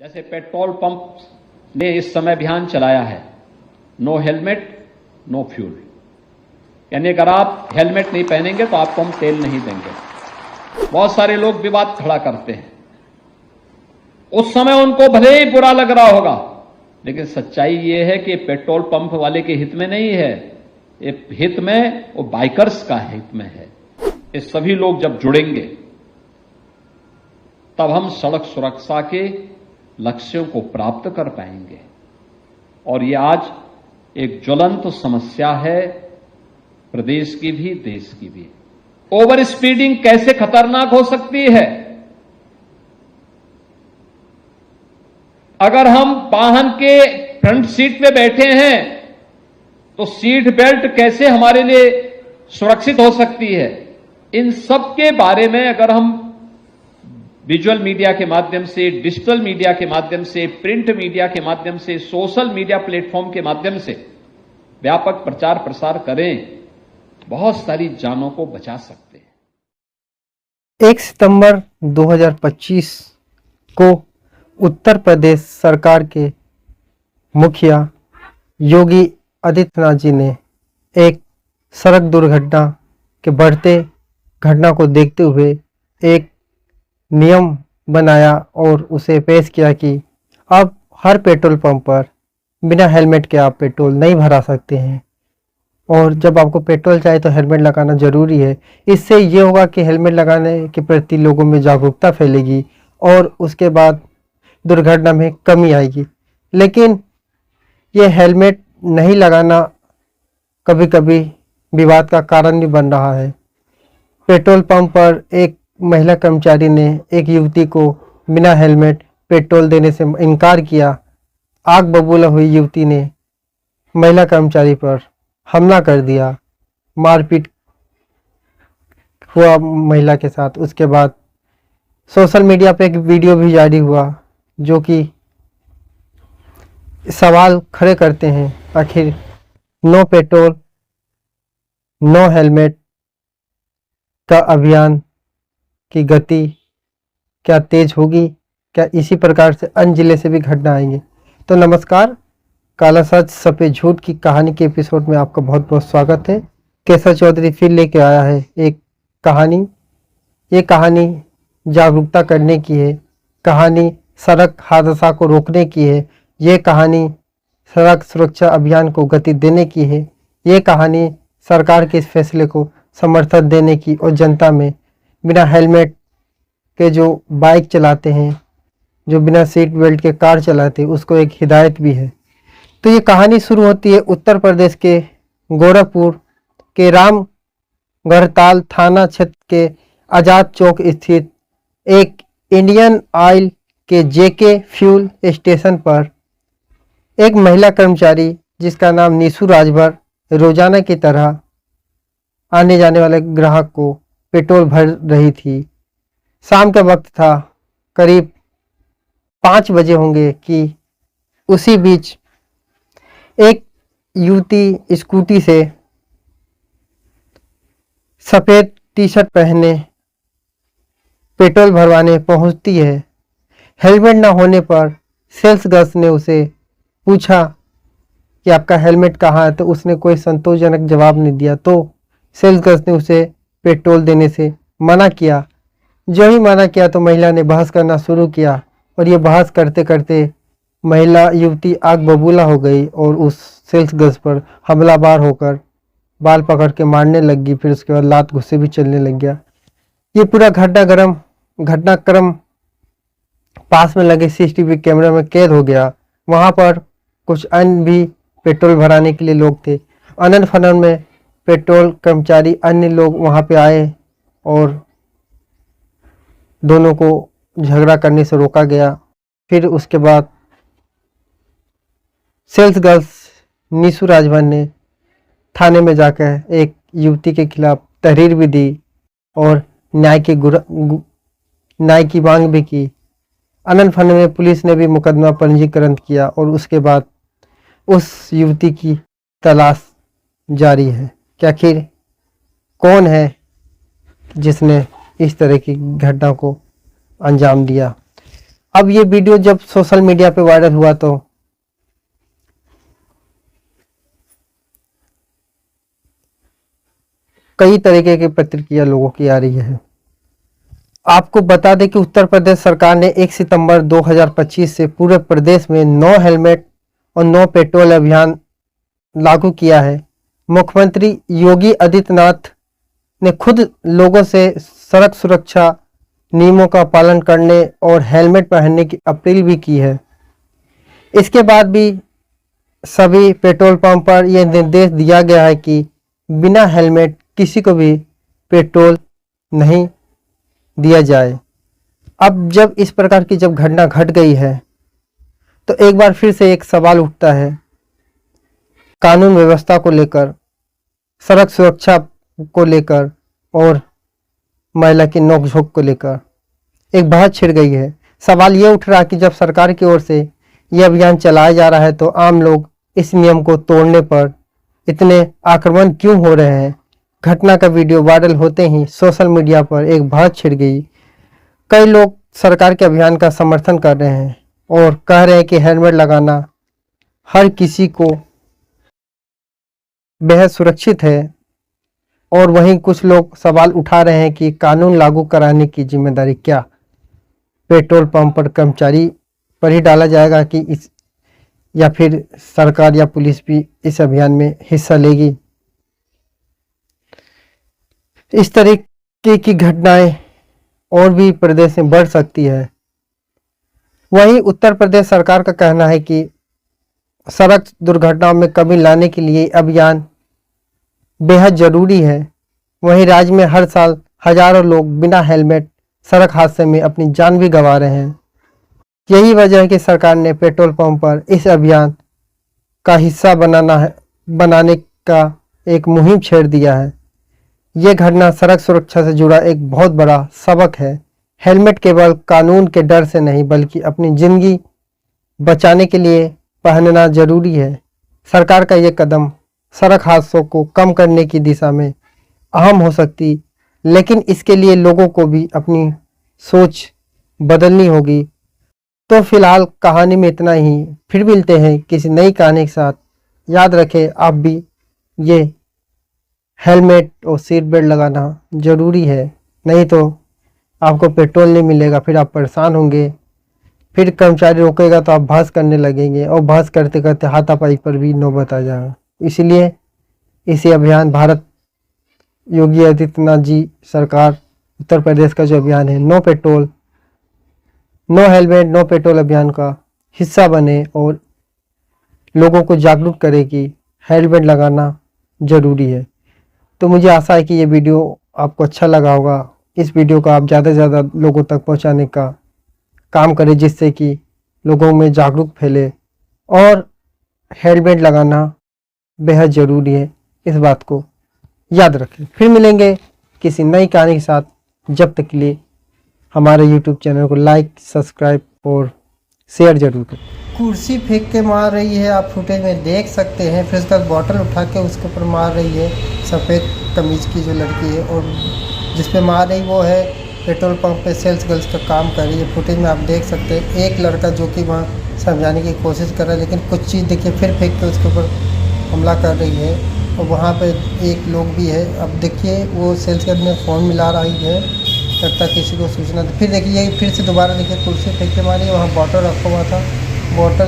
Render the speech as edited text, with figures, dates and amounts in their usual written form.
जैसे petrol pump ने इस समय अभियान चलाया है, नो हेलमेट नो फ्यूल, यानी अगर आप हेलमेट नहीं पहनेंगे तो आपको हम तेल नहीं देंगे। बहुत सारे लोग विवाद खड़ा करते हैं, उस समय उनको भले ही बुरा लग रहा होगा, लेकिन सच्चाई ये है कि पेट्रोल पंप वाले के हित में नहीं है, ये हित में वो बाइकर्स का हित में है। ये सभी लोग जब जुड़ेंगे तब हम सड़क सुरक्षा के लक्ष्यों को प्राप्त कर पाएंगे। और ये आज एक ज्वलंत समस्या है, प्रदेश की भी देश की भी। ओवर स्पीडिंग कैसे खतरनाक हो सकती है? अगर हम वाहन के फ्रंट सीट पे बैठे हैं तो सीट बेल्ट कैसे हमारे लिए सुरक्षित हो सकती है? इन सब के बारे में अगर हम विजुअल मीडिया के माध्यम से, डिजिटल मीडिया के माध्यम से, प्रिंट मीडिया के माध्यम से, सोशल मीडिया प्लेटफॉर्म के माध्यम से व्यापक प्रचार प्रसार करें, बहुत सारी जानों को बचा सकते हैं। 1 सितंबर 2025 को उत्तर प्रदेश सरकार के मुखिया योगी आदित्यनाथ जी ने एक सड़क दुर्घटना के बढ़ते घटना को देखते हुए एक नियम बनाया और उसे पेश किया कि अब हर पेट्रोल पंप पर बिना हेलमेट के आप पेट्रोल नहीं भरा सकते हैं, और जब आपको पेट्रोल चाहिए तो हेलमेट लगाना ज़रूरी है। इससे ये होगा कि हेलमेट लगाने के प्रति लोगों में जागरूकता फैलेगी और उसके बाद दुर्घटना में कमी आएगी। लेकिन ये हेलमेट नहीं लगाना कभी कभी विवाद का कारण भी बन रहा है। पेट्रोल पंप पर एक महिला कर्मचारी ने एक युवती को बिना हेलमेट पेट्रोल देने से इनकार किया। आग बबूला हुई युवती ने महिला कर्मचारी पर हमला कर दिया, मारपीट हुआ महिला के साथ। उसके बाद सोशल मीडिया पे एक वीडियो भी जारी हुआ जो कि सवाल खड़े करते हैं, आखिर नो पेट्रोल नो हेलमेट का अभियान की गति क्या तेज होगी? क्या इसी प्रकार से अन्य जिले से भी घटना आएंगे? तो नमस्कार, काला सच सफेद झूठ की कहानी के एपिसोड में आपका बहुत बहुत स्वागत है। केसर चौधरी फिर लेके आया है एक कहानी। ये कहानी जागरूकता करने की है, कहानी सड़क हादसा को रोकने की है, ये कहानी सड़क सुरक्षा अभियान को गति देने की है, ये कहानी सरकार के इस फैसले को समर्थन देने की और जनता में बिना हेलमेट के जो बाइक चलाते हैं, जो बिना सीट बेल्ट के कार चलाते हैं, उसको एक हिदायत भी है। तो ये कहानी शुरू होती है उत्तर प्रदेश के गोरखपुर के रामगढ़ताल थाना क्षेत्र के आज़ाद चौक स्थित एक इंडियन ऑयल के जेके फ्यूल स्टेशन पर एक महिला कर्मचारी जिसका नाम नीसू राजभर रोजाना की तरह आने जाने वाले ग्राहक को पेट्रोल भर रही थी। शाम का वक्त था, करीब 5 बजे होंगे कि उसी बीच एक युवती स्कूटी से सफ़ेद टी शर्ट पहने पेट्रोल भरवाने पहुंचती है। हेलमेट ना होने पर सेल्स गर्ल्स ने उसे पूछा कि आपका हेलमेट कहाँ है, तो उसने कोई संतोषजनक जवाब नहीं दिया। तो सेल्स गर्ल्स ने उसे पेट्रोल देने से मना किया। जो ही मना किया तो महिला ने बहस करना शुरू किया, और ये बहस करते करते महिला युवती आग बबूला हो गई और उस सेल्स गर्ल्स पर हमलावर होकर बाल पकड़ के मारने लगी। फिर उसके बाद लात घुस्से भी चलने लग गया। ये पूरा घटनाक्रम पास में लगे सीसीटीवी कैमरे में कैद हो गया। वहाँ पर कुछ अन्य भी पेट्रोल भराने के लिए लोग थे। अनन फनन में पेट्रोल कर्मचारी अन्य लोग वहाँ पे आए और दोनों को झगड़ा करने से रोका गया। फिर उसके बाद सेल्स गर्ल्स नीसू राजभर ने थाने में जाकर एक युवती के खिलाफ तहरीर भी दी और न्याय की मांग भी की। अनंत फन में पुलिस ने भी मुकदमा पंजीकरण किया और उसके बाद उस युवती की तलाश जारी है कि आखिर कौन है जिसने इस तरह की घटना को अंजाम दिया। अब ये वीडियो जब सोशल मीडिया पे वायरल हुआ तो कई तरीके की प्रतिक्रिया लोगों की आ रही है। आपको बता दें कि उत्तर प्रदेश सरकार ने 1 सितंबर 2025 से पूरे प्रदेश में नो हेलमेट और नो पेट्रोल अभियान लागू किया है। मुख्यमंत्री योगी आदित्यनाथ ने खुद लोगों से सड़क सुरक्षा नियमों का पालन करने और हेलमेट पहनने की अपील भी की है। इसके बाद भी सभी पेट्रोल पंप पर यह निर्देश दिया गया है कि बिना हेलमेट किसी को भी पेट्रोल नहीं दिया जाए। अब जब इस प्रकार की जब घटना घट गई है तो एक बार फिर से एक सवाल उठता है कानून व्यवस्था को लेकर, सड़क सुरक्षा को लेकर और महिला की नोकझोंक को लेकर एक बहस छिड़ गई है। सवाल ये उठ रहा है कि जब सरकार की ओर से यह अभियान चलाया जा रहा है तो आम लोग इस नियम को तोड़ने पर इतने आक्रमण क्यों हो रहे हैं। घटना का वीडियो वायरल होते ही सोशल मीडिया पर एक बहस छिड़ गई। कई लोग सरकार के अभियान का समर्थन कर रहे हैं और कह रहे हैं कि हेलमेट लगाना हर किसी को बेहद सुरक्षित है, और वहीं कुछ लोग सवाल उठा रहे हैं कि कानून लागू कराने की जिम्मेदारी क्या पेट्रोल पंप पर कर्मचारी पर ही डाला जाएगा कि इस या फिर सरकार या पुलिस भी इस अभियान में हिस्सा लेगी। इस तरीके की घटनाएं और भी प्रदेश में बढ़ सकती है। वहीं उत्तर प्रदेश सरकार का कहना है कि सड़क दुर्घटनाओं में कमी लाने के लिए अभियान बेहद जरूरी है। वहीं राज्य में हर साल हजारों लोग बिना हेलमेट सड़क हादसे में अपनी जान भी गंवा रहे हैं। यही वजह है कि सरकार ने पेट्रोल पंप पर इस अभियान का हिस्सा बनाने का एक मुहिम छेड़ दिया है। यह घटना सड़क सुरक्षा से जुड़ा एक बहुत बड़ा सबक है। हेलमेट केवल कानून के डर से नहीं बल्कि अपनी जिंदगी बचाने के लिए पहनना जरूरी है। सरकार का यह कदम सड़क हादसों को कम करने की दिशा में अहम हो सकती, लेकिन इसके लिए लोगों को भी अपनी सोच बदलनी होगी। तो फिलहाल कहानी में इतना ही, फिर मिलते हैं किसी नई कहानी के साथ। याद रखें आप भी ये हेलमेट और सीट बेल्ट लगाना ज़रूरी है, नहीं तो आपको पेट्रोल नहीं मिलेगा, फिर आप परेशान होंगे, फिर कर्मचारी रोकेगा तो आप बहस करने लगेंगे और बहस करते करते हाथापाई पर भी नौबत आ जाएगा। इसलिए इसी अभियान भारत योगी आदित्यनाथ जी सरकार उत्तर प्रदेश का जो अभियान है no petrol no helmet no petrol अभियान का हिस्सा बने और लोगों को जागरूक करे कि हेलमेट लगाना ज़रूरी है। तो मुझे आशा है कि ये वीडियो आपको अच्छा लगा होगा। इस वीडियो को आप ज़्यादा से ज़्यादा लोगों तक पहुंचाने का काम करें, जिससे कि लोगों में जागरूक फैले और हेलमेट लगाना बेहद ज़रूरी है। इस बात को याद रखें। फिर मिलेंगे किसी नई कहानी के साथ। जब तक के लिए हमारे YouTube चैनल को लाइक, सब्सक्राइब और शेयर जरूर करें। कुर्सी फेंक के मार रही है, आप फुटेज में देख सकते हैं। फिर उसका बॉटल उठा के उसके ऊपर मार रही है, सफ़ेद कमीज़ की जो लड़की है, और जिस पे मार रही वो है पेट्रोल पंप पे सेल्स गर्ल्स का काम कर रही है। फुटेज में आप देख सकते हैं एक लड़का जो कि वहाँ समझाने की कोशिश कर रहा है, लेकिन कुछ चीज़ देखिए फिर फेंक के उसके ऊपर हमला कर रही है। और वहाँ पे एक लोग भी है। अब देखिए वो सेल्स गर्ल में फ़ोन मिला रही है, लगता किसी को सूचना। फिर देखिए फिर से दोबारा देखिए कुर्सी फेंक के मारी, वहाँ बॉटल रखा हुआ था, बॉटल